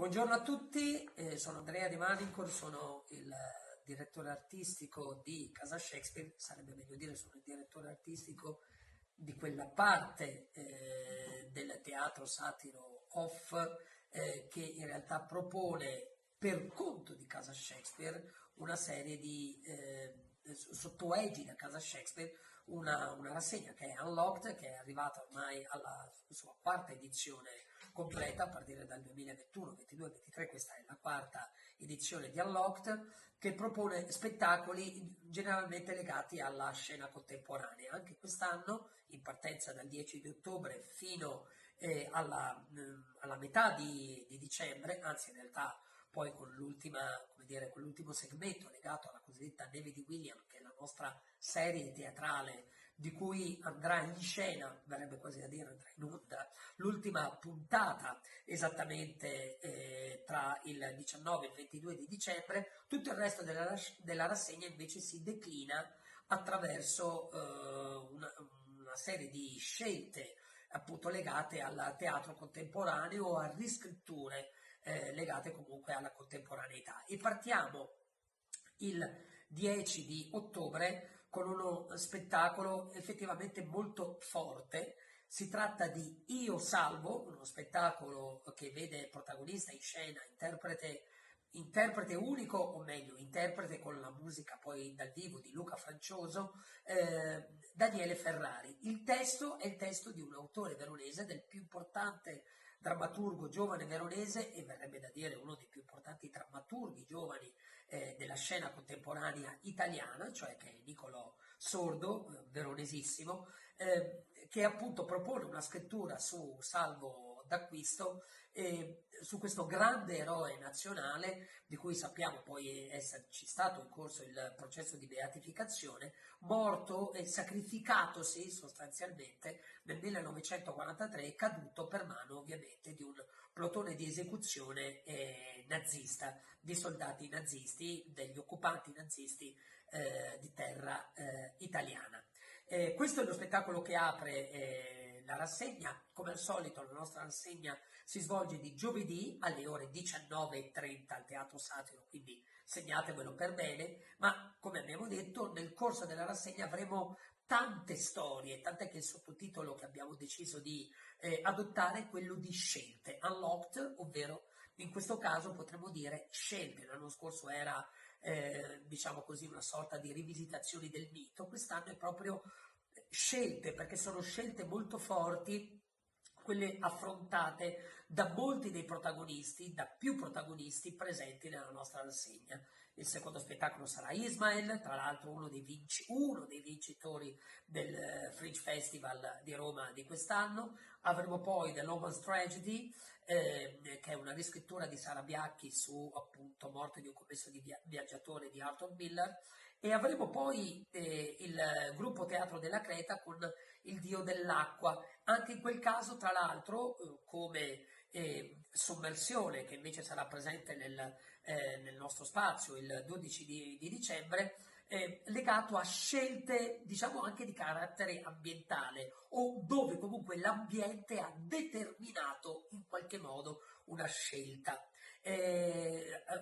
Buongiorno a tutti, sono Andrea Di Manincor, sono il direttore artistico di Casa Shakespeare, sarebbe meglio dire sono il direttore artistico di quella parte del teatro satiro off che in realtà propone per conto di Casa Shakespeare una serie di sotto egida Casa Shakespeare una rassegna che è Unlocked, che è arrivata ormai alla sua quarta edizione completa a partire dal 2021, 22, 23, questa è la quarta edizione di Unlocked, che propone spettacoli generalmente legati alla scena contemporanea. Anche quest'anno, in partenza dal 10 di ottobre fino alla metà di dicembre, anzi in realtà poi con con l'ultimo segmento legato alla cosiddetta Neve di William, che è la nostra serie teatrale di cui andrà in scena, verrebbe quasi a dire andrà in onda, l'ultima puntata esattamente tra il 19 e il 22 di dicembre. Tutto il resto della rassegna invece si declina attraverso una serie di scelte appunto legate al teatro contemporaneo o a riscritture legate comunque alla contemporaneità. E partiamo il 10 di ottobre con uno spettacolo effettivamente molto forte. Si tratta di Io Salvo, uno spettacolo che vede protagonista in scena, interprete unico, o meglio, interprete con la musica poi dal vivo di Luca Francioso, Daniele Ferrari. Il testo è il testo di un autore veronese, del più importante drammaturgo giovane veronese e verrebbe da dire uno dei più importanti drammaturghi giovani della scena contemporanea italiana, cioè che è Nicolò Sordo, veronesissimo, che appunto propone una scrittura su Salvo d'Acquisto, su questo grande eroe nazionale di cui sappiamo poi esserci stato in corso il processo di beatificazione, morto e sacrificatosi sostanzialmente nel 1943, caduto per mano ovviamente di un plotone di esecuzione nazista, di soldati nazisti, degli occupanti nazisti di terra italiana. Questo è lo spettacolo che apre la rassegna. Come al solito la nostra rassegna si svolge di giovedì alle ore 19:30 al Teatro Satiro, quindi segnatevelo per bene, ma come abbiamo detto nel corso della rassegna avremo tante storie, tant'è che il sottotitolo che abbiamo deciso di adottare è quello di scelte, unlocked, ovvero in questo caso potremmo dire scelte. L'anno scorso era diciamo così una sorta di rivisitazioni del mito, quest'anno è proprio scelte, perché sono scelte molto forti quelle affrontate da molti dei protagonisti, da più protagonisti presenti nella nostra rassegna. Il secondo spettacolo sarà Ismael, tra l'altro uno dei vincitori del Fringe Festival di Roma di quest'anno. Avremo poi The Loman's Tragedy, che è una riscrittura di Sara Biacchi su appunto Morte di un commesso di viaggiatore di Arthur Miller, e avremo poi il gruppo Teatro della Creta con Il Dio dell'Acqua. Anche in quel caso, tra l'altro, come sommersione, che invece sarà presente nel nostro spazio il 12 di dicembre, legato a scelte, diciamo, anche di carattere ambientale, o dove comunque l'ambiente ha determinato in qualche modo una scelta.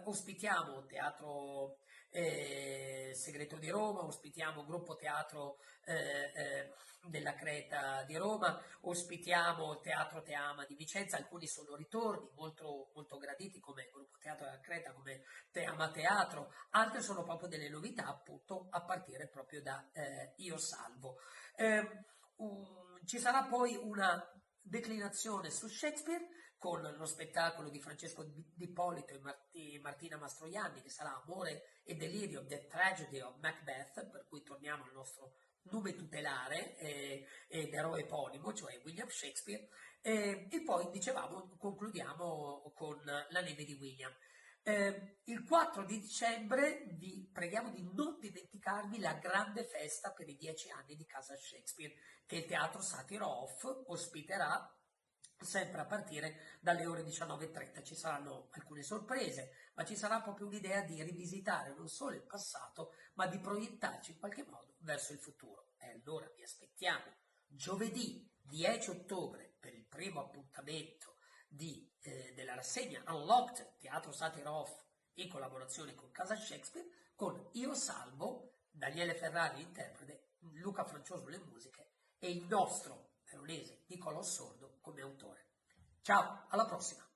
Ospitiamo Teatro Segreto di Roma, ospitiamo Gruppo Teatro della Creta di Roma, ospitiamo Teatro Teama di Vicenza. Alcuni sono ritorni molto, molto graditi come Gruppo Teatro della Creta, come Teama Teatro, altre sono proprio delle novità appunto a partire proprio da Io Salvo. Ci sarà poi una declinazione su Shakespeare con lo spettacolo di Francesco Di Ippolito e Martina Mastroianni, che sarà Amore e Delirio, The Tragedy of Macbeth, per cui torniamo al nostro nome tutelare ed eroe eponimo, cioè William Shakespeare, e poi, dicevamo, concludiamo con La Neve di William. Il 4 di dicembre vi preghiamo di non dimenticarvi la grande festa per i 10 anni di Casa Shakespeare, che il Teatro Satiro Off ospiterà sempre a partire dalle ore 19:30. Ci saranno alcune sorprese, ma ci sarà proprio un'idea di rivisitare non solo il passato, ma di proiettarci in qualche modo verso il futuro. E allora vi aspettiamo giovedì 10 ottobre per il primo appuntamento della rassegna Unlocked Teatro Satira Off in collaborazione con Casa Shakespeare, con Io Salvo, Daniele Ferrari interprete, Luca Francioso le musiche e il nostro veronese Nicolò Sordo come autore. Ciao, alla prossima!